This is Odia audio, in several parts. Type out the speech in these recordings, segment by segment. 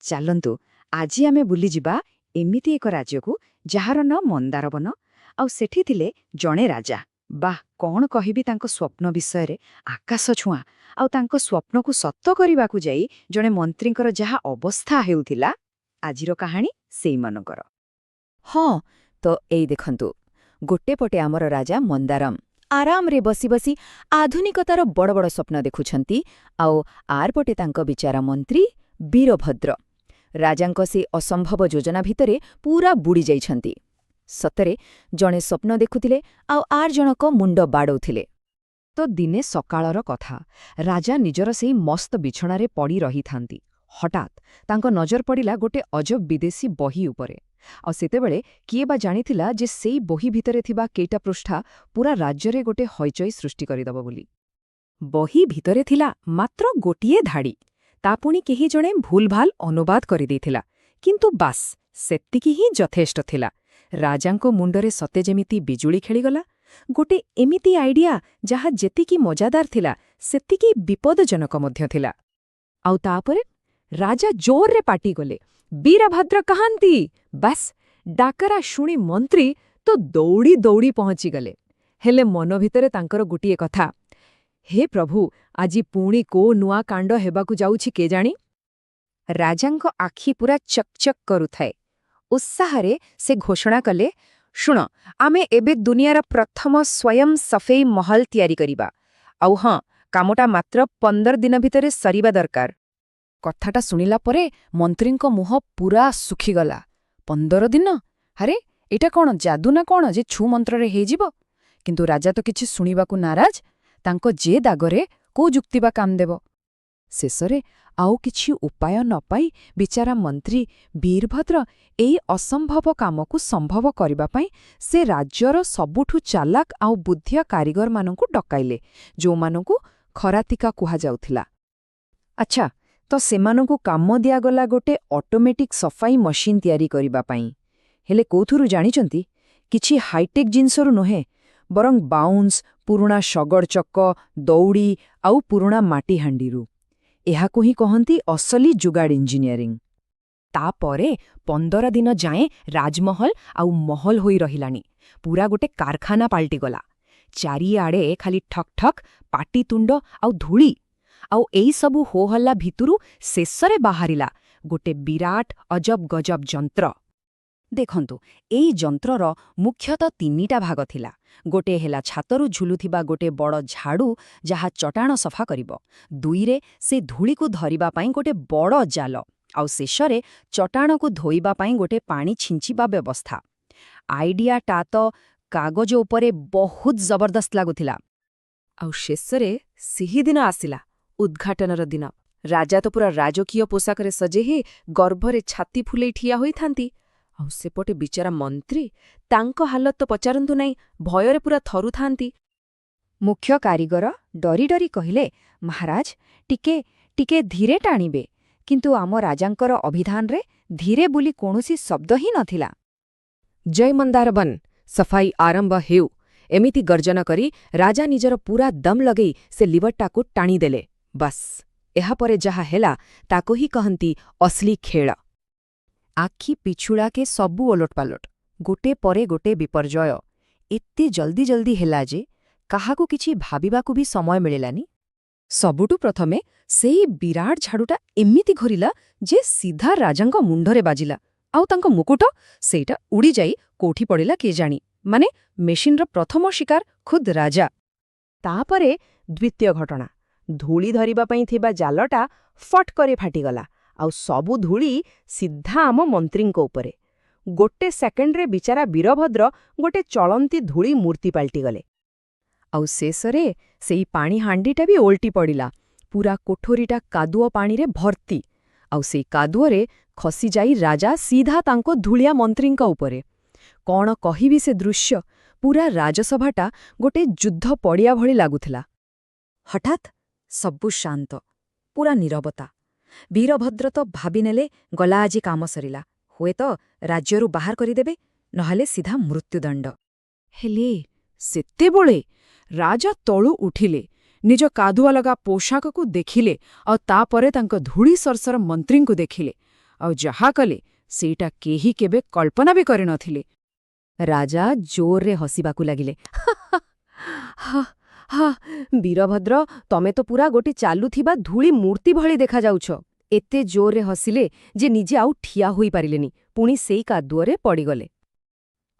ଚାଲନ୍ତୁ ଆଜି ଆମେ ବୁଲିଯିବା ଏମିତି ଏକ ରାଜ୍ୟକୁ ଯାହାର ନାଁ ମନ୍ଦାରବନ, ଆଉ ସେଠି ଥିଲେ ଜଣେ ରାଜା। ବାଃ, କଣ କହିବି ତାଙ୍କ ସ୍ୱପ୍ନ ବିଷୟରେ। ଆକାଶ ଛୁଆଁ। ଆଉ ତାଙ୍କ ସ୍ୱପ୍ନକୁ ସତ କରିବାକୁ ଯାଇ ଜଣେ ମନ୍ତ୍ରୀଙ୍କର ଯାହା ଅବସ୍ଥା ହେଉଥିଲା, ଆଜିର କାହାଣୀ ସେଇମାନଙ୍କର। ହଁ, ତ ଏଇ ଦେଖନ୍ତୁ, ଗୋଟେ ପଟେ ଆମର ରାଜା ମନ୍ଦାରମ ଆରାମରେ ବସି ବସି ଆଧୁନିକତାର ବଡ଼ ବଡ଼ ସ୍ୱପ୍ନ ଦେଖୁଛନ୍ତି, ଆଉ ଆରପଟେ ତାଙ୍କ ବିଚାରା ମନ୍ତ୍ରୀ ବୀରଭଦ୍ର ରାଜାଙ୍କ ସେ ଅସମ୍ଭବ ଯୋଜନା ଭିତରେ ପୂରା ବୁଡ଼ି ଯାଇଛନ୍ତି। ସତରେ ଜଣେ ସ୍ୱପ୍ନ ଦେଖୁଥିଲେ ଆଉ ଆର ଜଣକ ମୁଣ୍ଡ ବାଡ଼ଉଥିଲେ। ତ ଦିନେ ସକାଳର କଥା, ରାଜା ନିଜର ସେଇ ମସ୍ତ ବିଛଣାରେ ପଡ଼ି ରହିଥାନ୍ତି। ହଠାତ୍ ତାଙ୍କ ନଜର ପଡ଼ିଲା ଗୋଟେ ଅଜବ ବିଦେଶୀ ବହି ଉପରେ। ଆଉ ସେତେବେଳେ କିଏ ବା ଜାଣିଥିଲା ଯେ ସେଇ ବହି ଭିତରେ ଥିବା କେଇଟା ପୃଷ୍ଠା ପୁରା ରାଜ୍ୟରେ ଗୋଟେ ହଇଚଇ ସୃଷ୍ଟି କରିଦେବ ବୋଲି। ବହି ଭିତରେ ଥିଲା ମାତ୍ର ଗୋଟିଏ ଧାଡ଼ି। ତା ପୁଣି କେହି ଜଣେ ଭୁଲଭାଲ ଅନୁବାଦ କରିଦେଇଥିଲା। କିନ୍ତୁ ବାସ୍, ସେତିକି ହିଁ ଯଥେଷ୍ଟ ଥିଲା। ରାଜାଙ୍କ ମୁଣ୍ଡରେ ସତେ ଯେମିତି ବିଜୁଳି ଖେଳିଗଲା। ଗୋଟେ ଏମିତି ଆଇଡିଆ ଯାହା ଯେତିକି ମଜାଦାର ଥିଲା ସେତିକି ବିପଦଜନକ ମଧ୍ୟ ଥିଲା। ଆଉ ତାପରେ ରାଜା ଜୋରରେ ପାଟିଗଲେ, ବୀରଭଦ୍ର କହାନ୍ତି? ବାସ୍, ଡାକରା ଶୁଣି ମନ୍ତ୍ରୀ ତ ଦୌଡ଼ି ଦୌଡ଼ି ପହଞ୍ଚିଗଲେ। ହେଲେ ମନ ଭିତରେ ତାଙ୍କର ଗୋଟିଏ କଥା, ହେ ପ୍ରଭୁ, ଆଜି ପୁଣି କୋଉ ନୂଆ କାଣ୍ଡ ହେବାକୁ ଯାଉଛି କେଜାଣି। ରାଜାଙ୍କ ଆଖି ପୁରା ଚକ୍ଚକ୍ କରୁଥାଏ। ଉତ୍ସାହରେ ସେ ଘୋଷଣା କଲେ, ଶୁଣ, ଆମେ ଏବେ ଦୁନିଆର ପ୍ରଥମ ସ୍ୱୟଂ ସଫେଇ ମହଲ ତିଆରି କରିବା। ଆଉ ହଁ, କାମଟା ମାତ୍ର 15 ଦିନ ଭିତରେ ସରିବା ଦରକାର। କଥାଟା ଶୁଣିଲା ପରେ ମନ୍ତ୍ରୀଙ୍କ ମୁହଁ ପୁରା ଶୁଖିଗଲା। 15 ଦିନ? ଆରେ ଏଇଟା କ'ଣ ଯାଦୁ ନା କ'ଣ ଯେ ଛୁ ମନ୍ତ୍ରରେ ହେଇଯିବ? କିନ୍ତୁ ରାଜା ତ କିଛି ଶୁଣିବାକୁ ନାରାଜ। ତାଙ୍କ ଜେଦ୍ ଆଗରେ କୋଉ ଯୁକ୍ତି ବା କାମ ଦେବ? ଶେଷରେ ଆଉ କିଛି ଉପାୟ ନ ପାଇ ବିଚାରା ମନ୍ତ୍ରୀ ବୀରଭଦ୍ର ଏଇ ଅସମ୍ଭବ କାମକୁ ସମ୍ଭବ କରିବା ପାଇଁ ସେ ରାଜ୍ୟର ସବୁଠୁ ଚାଲାକ ଆଉ ବୁଦ୍ଧିଆ କାରିଗରମାନଙ୍କୁ ଡକାଇଲେ, ଯେଉଁମାନଙ୍କୁ ଖରାତିକା କୁହାଯାଉଥିଲା। ଆଚ୍ଛା, ତ ସେମାନଙ୍କୁ କାମ ଦିଆଗଲା ଗୋଟେ ଅଟୋମେଟିକ୍ ସଫାଇ ମେସିନ୍ ତିଆରି କରିବା ପାଇଁ। ହେଲେ କୋଉଥିରୁ ଜାଣିଛନ୍ତି? କିଛି ହାଇଟେକ୍ ଜିନିଷରୁ ନୁହେଁ, ବରଂ ବାଉନ୍ସ, ପୁରୁଣା ଶଗଡ଼ ଚକ, ଦଉଡ଼ି ଆଉ ପୁରୁଣା ମାଟି ହାଣ୍ଡିରୁ। ଏହାକୁ ହିଁ କହନ୍ତି ଅସଲି ଯୁଗାଡ଼ ଇଞ୍ଜିନିୟରିଂ। ତାପରେ 15 ଦିନ ଯାଏଁ ରାଜମହଲ ଆଉ ମହଲ ହୋଇ ରହିଲାନି, ପୁରା ଗୋଟେ କାରଖାନା ପାଲଟିଗଲା। ଚାରିଆଡ଼େ ଖାଲି ଠକ୍ ଠକ୍, ପାଟିତୁଣ୍ଡ ଆଉ ଧୂଳି। ଆଉ ଏଇସବୁ ହୋହଲ୍ଲା ଭିତରୁ ଶେଷରେ ବାହାରିଲା ଗୋଟେ ବିରାଟ ଅଜବ ଗଜବ ଯନ୍ତ୍ର। ଦେଖନ୍ତୁ, ଏଇ ଯନ୍ତ୍ରର ମୁଖ୍ୟତଃ 3ଟା ଭାଗ ଥିଲା। ଗୋଟେ ହେଲା ଛାତରୁ ଝୁଲୁଥିବା ଗୋଟେ ବଡ଼ ଝାଡ଼ୁ, ଯାହା ଚଟାଣ ସଫା କରିବ। 2ରେ ସେ ଧୂଳିକୁ ଧରିବା ପାଇଁ ଗୋଟେ ବଡ଼ ଜାଲ, ଆଉ ଶେଷରେ ଚଟାଣକୁ ଧୋଇବା ପାଇଁ ଗୋଟେ ପାଣି ଛିଞ୍ଚିବା ବ୍ୟବସ୍ଥା। ଆଇଡିଆଟା ତ କାଗଜ ଉପରେ ବହୁତ ଜବରଦସ୍ତ ଲାଗୁଥିଲା। ଆଉ ଶେଷରେ ସେହି ଦିନ ଆସିଲା, ଉଦ୍ଘାଟନର ଦିନ। ରାଜା ତ ପୁରା ରାଜକୀୟ ପୋଷାକରେ ସଜେ ହେଇ ଗର୍ଭରେ ଛାତି ଫୁଲେଇ ଠିଆ ହୋଇଥାନ୍ତି। ଆଉ ସେପଟେ ବିଚାରା ମନ୍ତ୍ରୀ, ତାଙ୍କ ହାଲତ ତ ପଚାରନ୍ତୁ ନାହିଁ, ଭୟରେ ପୁରା ଥରୁଥାନ୍ତି। ମୁଖ୍ୟ କାରିଗର ଡରି ଡରି କହିଲେ, ମହାରାଜ, ଟିକେ ଧୀରେ ଟାଣିବେ। କିନ୍ତୁ ଆମ ରାଜାଙ୍କର ଅଭିଧାନରେ ଧୀରେ ବୋଲି କୌଣସି ଶବ୍ଦ ହିଁ ନଥିଲା। ଜୟ ମନ୍ଦାରବନ, ସଫାଇ ଆରମ୍ଭ ହେଉ, ଏମିତି ଗର୍ଜନ କରି ରାଜା ନିଜର ପୁରା ଦମ୍ ଲଗେଇ ସେ ଲିଭରଟାକୁ ଟାଣିଦେଲେ। ବାସ୍, ଏହାପରେ ଯାହା ହେଲା ତାକୁ ହିଁ କହନ୍ତି ଅସଲି ଖେଳ। ଆଖି ପିଛୁଳାକେ ସବୁ ଓଲଟପାଲଟ, ଗୋଟେ ପରେ ଗୋଟେ ବିପର୍ଯ୍ୟୟ। ଏତେ ଜଲ୍ଦି ଜଲ୍ଦି ହେଲା ଯେ କାହାକୁ କିଛି ଭାବିବାକୁ ବି ସମୟ ମିଳିଲାନି। ସବୁଠୁ ପ୍ରଥମେ ସେଇ ବିରାଟ ଝାଡ଼ୁଟା ଏମିତି ଘୋରିଲା ଯେ ସିଧା ରାଜାଙ୍କ ମୁଣ୍ଡରେ ବାଜିଲା, ଆଉ ତାଙ୍କ ମୁକୁଟ ସେଇଟା ଉଡ଼ିଯାଇ କୋଉଠି ପଡ଼ିଲା କେଜାଣି। ମାନେ ମେସିନ୍ର ପ୍ରଥମ ଶିକାର ଖୁଦ୍ ରାଜା। ତାପରେ ଦ୍ୱିତୀୟ ଘଟଣା, ଧୂଳି ଧରିବା ପାଇଁ ଥିବା ଜାଲଟା ଫଟ୍ କରି ଫାଟିଗଲା, ଆଉ ସବୁ ଧୂଳି ସିଧା ଆମ ମନ୍ତ୍ରୀଙ୍କ ଉପରେ। ଗୋଟେ ସେକେଣ୍ଡରେ ବିଚାରା ବୀରଭଦ୍ର ଗୋଟେ ଚଳନ୍ତି ଧୂଳି ମୂର୍ତ୍ତି ପାଲଟିଗଲେ। ଆଉ ଶେଷରେ ସେଇ ପାଣି ହାଣ୍ଡିଟା ବି ଓଲଟି ପଡ଼ିଲା। ପୁରା କୋଠରୀଟା କାଦୁଅ ପାଣିରେ ଭର୍ତ୍ତି, ଆଉ ସେଇ କାଦୁଅରେ ଖସିଯାଇ ରାଜା ସିଧା ତାଙ୍କ ଧୂଳିଆ ମନ୍ତ୍ରୀଙ୍କ ଉପରେ। କ'ଣ କହିବି ସେ ଦୃଶ୍ୟ, ପୁରା ରାଜସଭାଟା ଗୋଟେ ଯୁଦ୍ଧ ପଡ଼ିଆ ଭଳି ଲାଗୁଥିଲା। ହଠାତ୍ ସବୁ ଶାନ୍ତ, ପୁରା ନୀରବତା। ବୀରଭଦ୍ର ତ ଭାବିନେଲେ ଗଲା ଆଜି କାମ ସରିଲା, ହୁଏତ ରାଜ୍ୟରୁ ବାହାର କରିଦେବେ, ନହେଲେ ସିଧା ମୃତ୍ୟୁଦଣ୍ଡ। ହେଲେ ସେତେବେଳେ ରାଜା ତଳୁ ଉଠିଲେ, ନିଜ କାଦୁଆ ଲଗା ପୋଷାକକୁ ଦେଖିଲେ, ଆଉ ତାପରେ ତାଙ୍କ ଧୂଳି ସରସର ମନ୍ତ୍ରୀଙ୍କୁ ଦେଖିଲେ। ଆଉ ଯାହା କଲେ ସେଇଟା କେହି କେବେ କଳ୍ପନା ବି କରିନଥିଲେ। ରାଜା ଜୋରରେ ହସିବାକୁ ଲାଗିଲେ। ହା ହା, ବୀରଭଦ୍ର, ତମେ ତ ପୂରା ଗୋଟେ ଚାଲୁଥିବା ଧୂଳି ମୂର୍ତ୍ତି ଭଳି ଦେଖାଯାଉଛ। ଏତେ ଜୋରରେ ହସିଲେ ଯେ ନିଜେ ଆଉ ଠିଆ ହୋଇପାରିଲେନି, ପୁଣି ସେଇ କାଦୁଅରେ ପଡ଼ିଗଲେ।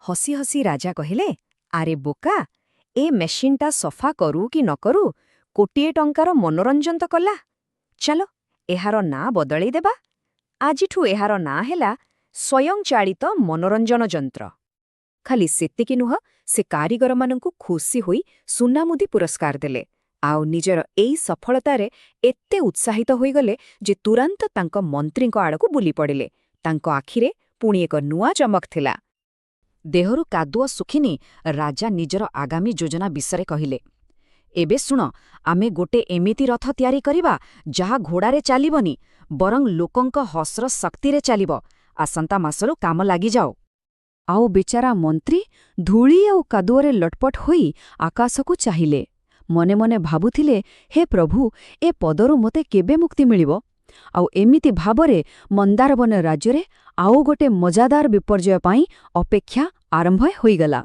ହସି ହସି ରାଜା କହିଲେ, ଆରେ ବୋକା, ଏ ମେସିନ୍ଟା ସଫା କରୁ କି ନ କରୁ, କୋଟିଏ ଟଙ୍କାର ମନୋରଞ୍ଜନ ତ କଲା। ଚାଲ, ଏହାର ନାଁ ବଦଳେଇ ଦେବା। ଆଜିଠୁ ଏହାର ନାଁ ହେଲା ସ୍ୱୟଂଚାଳିତ ମନୋରଞ୍ଜନ ଯନ୍ତ୍ର। ଖାଲି ସେତିକି ନୁହଁ, ସେ କାରିଗରମାନଙ୍କୁ ଖୁସି ହୋଇ ସୁନାମୁଦି ପୁରସ୍କାର ଦେଲେ, ଆଉ ନିଜର ଏଇ ସଫଳତାରେ ଏତେ ଉତ୍ସାହିତ ହୋଇଗଲେ ଯେ ତୁରନ୍ତ ତାଙ୍କ ମନ୍ତ୍ରୀଙ୍କ ଆଡ଼କୁ ବୁଲି ପଡ଼ିଲେ। ତାଙ୍କ ଆଖିରେ ପୁଣି ଏକ ନୂଆ ଚମକ ଥିଲା। ଦେହରୁ କାଦୁଅ ଶୁଖିନି, ରାଜା ନିଜର ଆଗାମୀ ଯୋଜନା ବିଷୟରେ କହିଲେ। ଏବେ ଶୁଣ, ଆମେ ଗୋଟେ ଏମିତି ରଥ ତିଆରି କରିବା ଯାହା ଘୋଡ଼ାରେ ଚାଲିବନି, ବରଂ ଲୋକଙ୍କ ହସର ଶକ୍ତିରେ ଚାଲିବ। ଆସନ୍ତା ମାସରୁ କାମ ଲାଗିଯାଅ। ଆଉ ବିଚାରା ମନ୍ତ୍ରୀ ଧୂଳି ଆଉ କାଦୁଅରେ ଲଟପଟ ହୋଇ ଆକାଶକୁ ଚାହିଁଲେ। ମନେ ମନେ ଭାବୁଥିଲେ, ହେ ପ୍ରଭୁ, ଏ ପଦରୁ ମୋତେ କେବେ ମୁକ୍ତି ମିଳିବ? ଆଉ ଏମିତି ଭାବରେ ମନ୍ଦାରବନ ରାଜ୍ୟରେ ଆଉ ଗୋଟେ ମଜାଦାର ବିପର୍ଯ୍ୟୟ ପାଇଁ ଅପେକ୍ଷା ଆରମ୍ଭ ହୋଇଗଲା।